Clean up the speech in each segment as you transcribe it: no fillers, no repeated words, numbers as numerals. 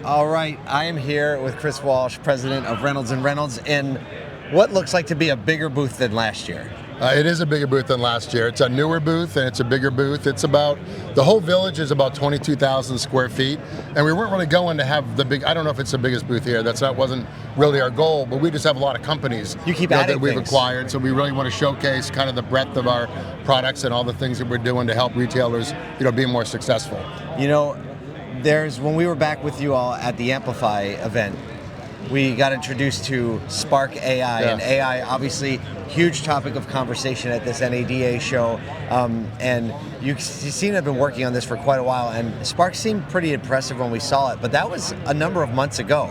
All right, I am here with Chris Walsh, president of Reynolds and Reynolds, in what looks like to be a bigger booth than last year. It is a bigger booth than last year. It's a newer booth and it's a bigger booth. It's about, the whole village is about 22,000 square feet. And we weren't really going to have the big, I don't know if it's the biggest booth here. Wasn't really our goal, but we just have a lot of companies that we've things. acquired. So we really want to showcase kind of the breadth of our products and all the things that we're doing to help retailers, be more successful. When we were back with you all at the Amplify event, we got introduced to Spark AI, and AI, obviously, huge topic of conversation at this NADA show. And you seem to have been working on this for quite a while, and Spark seemed pretty impressive when we saw it, but that was a number of months ago,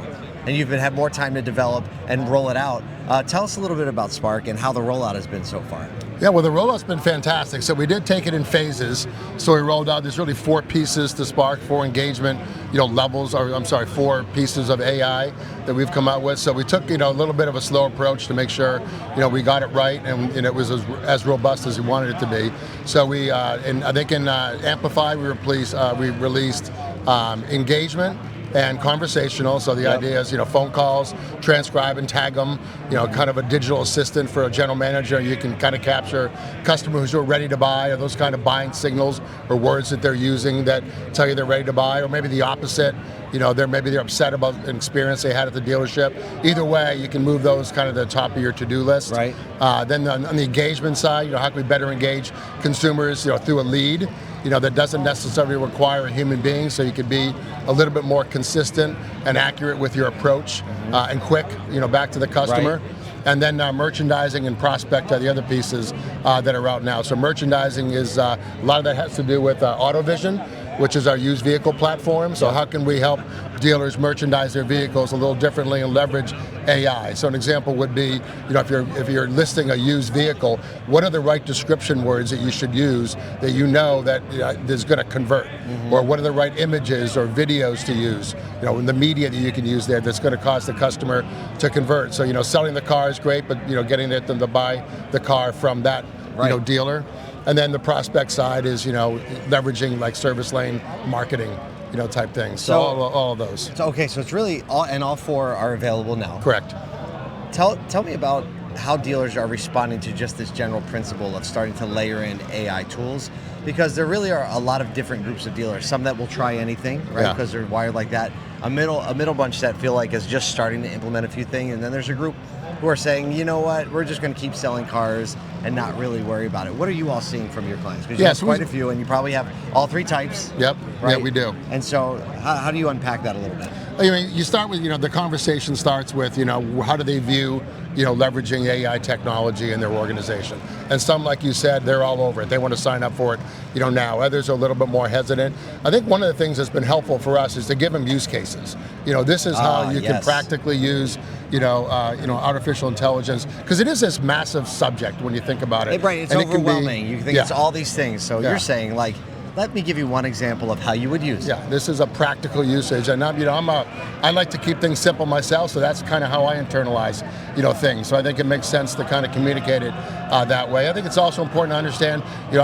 and you've had more time to develop and roll it out. Tell us a little bit about Spark and how the rollout has been so far. Yeah, well, the rollout's been fantastic. So we did take it in phases. So we rolled out, there's really 4 pieces to Spark, 4 engagement, levels, or 4 pieces of AI that we've come out with. So we took, a little bit of a slow approach to make sure, we got it right and it was as robust as we wanted it to be. So we, I think in Amplify, we released engagement and conversational. So the idea is, phone calls, transcribe and tag them, kind of a digital assistant for a general manager. You can kind of capture customers who are ready to buy, or those kind of buying signals or words that they're using that tell you they're ready to buy, or maybe the opposite. Maybe they're upset about an experience they had at the dealership. Either way, you can move those kind of to the top of your to-do list. Right. Then on the engagement side, how can we better engage consumers, through a lead, that doesn't necessarily require a human being, so you can be a little bit more consistent and accurate with your approach, and quick, back to the customer. Right. And then merchandising and prospect are the other pieces that are out now. So merchandising is, a lot of that has to do with AutoVision, which is our used vehicle platform. So how can we help dealers merchandise their vehicles a little differently and leverage AI? So an example would be, if you're listing a used vehicle, what are the right description words that you should use that that is going to convert? Or what are the right images or videos to use? The media that you can use there that's going to cause the customer to convert. So selling the car is great, but getting them to buy the car from that dealer. And then the prospect side is, leveraging like service lane marketing, type things. So all of those. Okay, so it's really all 4 are available now. Correct. Tell me about how dealers are responding to just this general principle of starting to layer in AI tools, because there really are a lot of different groups of dealers. Some that will try anything, right? Because they're wired like that. A middle bunch that feel like is just starting to implement a few things, and then there's a group who are saying, you know what, we're just going to keep selling cars and not really worry about it. What are you all seeing from your clients? Because you have quite a few, and you probably have all 3 types. Yep, right? Yeah, we do. And so how do you unpack that a little bit? You start with, the conversation starts with, how do they view, leveraging AI technology in their organization? And some, like you said, they're all over it. They want to sign up for it, now. Others are a little bit more hesitant. I think one of the things that's been helpful for us is to give them use cases. This is how you can practically use, artificial intelligence, because it is this massive subject when you think about it. Right, it's and overwhelming. You think it's all these things. So you're saying, like, let me give you one example of how you would use it. Yeah, this is a practical usage, and I like to keep things simple myself, so that's kind of how I internalize, things. So I think it makes sense to kind of communicate it that way. I think it's also important to understand, we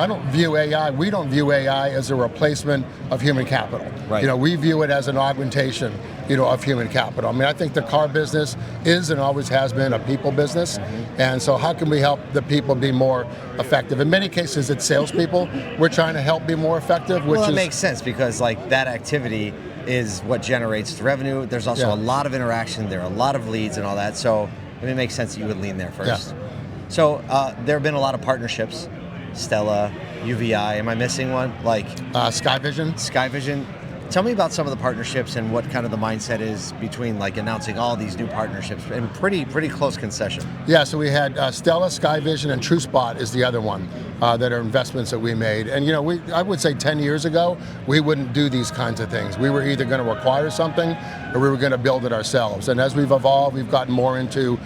don't view AI as a replacement of human capital. Right. We view it as an augmentation, of human capital. I think the car business is and always has been a people business, and so how can we help the people be more effective? In many cases, it's salespeople we're trying to help be more effective. Well, it makes sense, because like that activity is what generates the revenue. There's also a lot of interaction. There are a lot of leads and all that. So it makes sense that you would lean there first. Yeah. So there have been a lot of partnerships. Stella, UVI. Am I missing one? Like Skyvision. Skyvision. Tell me about some of the partnerships and what kind of the mindset is between like announcing all these new partnerships in pretty close concession. Yeah, so we had Stella, Skyvision, and TrueSpot is the other one that are investments that we made. And I would say 10 years ago, we wouldn't do these kinds of things. We were either going to acquire something or we were going to build it ourselves. And as we've evolved, we've gotten more into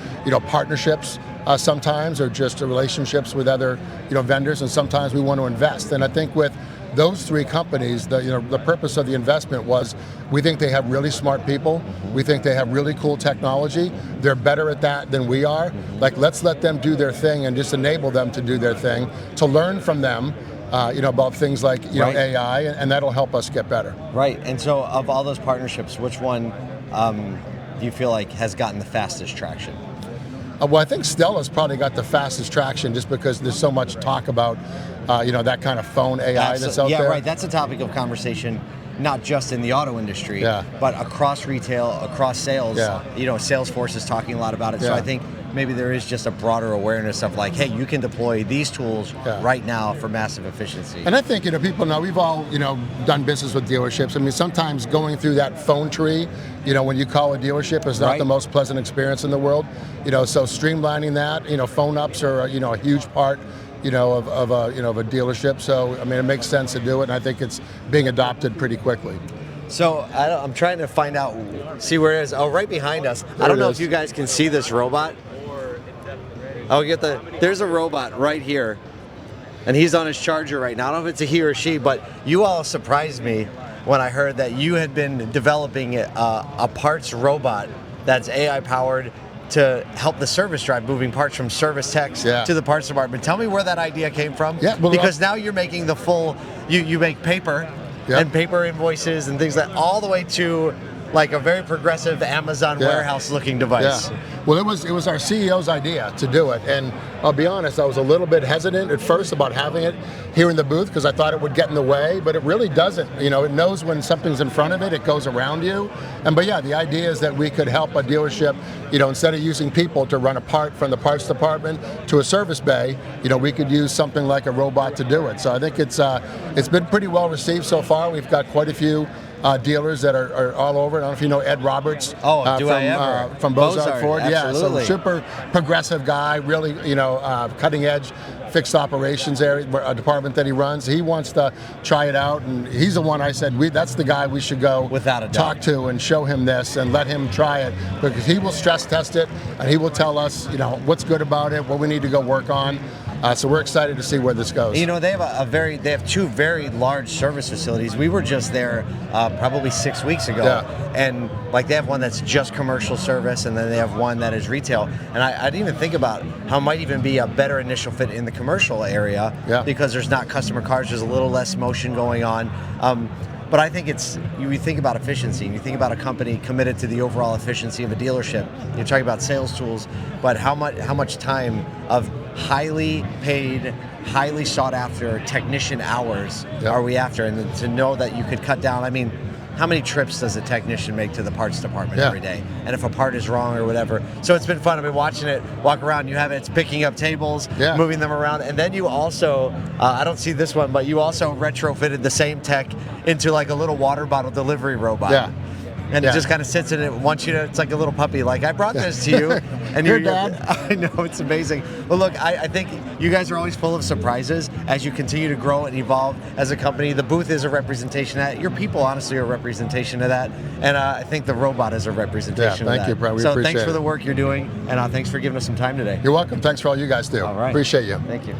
partnerships sometimes, or just relationships with other vendors, and sometimes we want to invest. And I think with those 3 companies, the purpose of the investment was, we think they have really smart people. We think they have really cool technology. They're better at that than we are. Like, let's let them do their thing and just enable them to do their thing, to learn from them, about things like Right. AI, and that'll help us get better. Right. And so, of all those partnerships, which one do you feel like has gotten the fastest traction? Well, I think Stella's probably got the fastest traction just because there's so much talk about, that kind of phone AI that's out yeah, there. right. That's a topic of conversation, not just in the auto industry, but across retail, across sales. Yeah. Salesforce is talking a lot about it. So Yeah. I think maybe there is just a broader awareness of like, hey, you can deploy these tools right now for massive efficiency. And I think, people know, we've all, done business with dealerships. I mean, sometimes going through that phone tree, when you call a dealership is not the most pleasant experience in the world. So streamlining that, phone ups are, a huge part, of a dealership. So, I mean, it makes sense to do it, and I think it's being adopted pretty quickly. So I'm trying to find out, see where it is. Oh, right behind us. I don't know if you guys can see this robot. Oh, there's a robot right here, and he's on his charger right now. I don't know if it's a he or she, but you all surprised me when I heard that you had been developing a parts robot that's AI powered to help the service drive, moving parts from service techs to the parts department. Tell me where that idea came from. Yeah, well, because now you're making the full, you make paper and paper invoices and things all the way to like a very progressive Amazon warehouse looking device. Yeah. Well, it was our CEO's idea to do it, and I'll be honest, I was a little bit hesitant at first about having it here in the booth because I thought it would get in the way, but it really doesn't. It knows when something's in front of it, it goes around you. But the idea is that we could help a dealership, instead of using people to run a part from the parts department to a service bay, we could use something like a robot to do it. So I think it's been pretty well received so far. We've got quite a few dealers that are all over. I don't know if you know Ed Roberts from Bozard Ford. Absolutely. So super progressive guy, really, cutting edge fixed operations area, a department that he runs. He wants to try it out, and he's the one I said, that's the guy we should go without a doubt talk to and show him this and let him try it, because he will stress test it and he will tell us, what's good about it, what we need to go work on. So we're excited to see where this goes. They have they have two very large service facilities. We were just there probably 6 weeks ago, and like they have one that's just commercial service, and then they have one that is retail. And I didn't even think about how it might even be a better initial fit in the commercial area because there's not customer cars. There's a little less motion going on. But I think you think about efficiency, and you think about a company committed to the overall efficiency of a dealership. You're talking about sales tools, but how much time of highly paid, highly sought after technician hours are we after? And to know that you could cut down, I mean, how many trips does a technician make to the parts department every day? And if a part is wrong or whatever. So it's been fun. I've been watching it walk around. It's picking up tables, moving them around. And then you also, I don't see this one, but you also retrofitted the same tech into like a little water bottle delivery robot. Yeah. And it just kind of sits in it, wants you to, it's like a little puppy, like, I brought this to you. And Your dad. I know, it's amazing. Well, look, I think you guys are always full of surprises as you continue to grow and evolve as a company. The booth is a representation of that. Your people, honestly, are a representation of that. And I think the robot is a representation of that. Thank you, Brett. We so appreciate thanks for it. the work you're doing, and thanks for giving us some time today. You're welcome. Thanks for all you guys do. All right. Appreciate you. Thank you.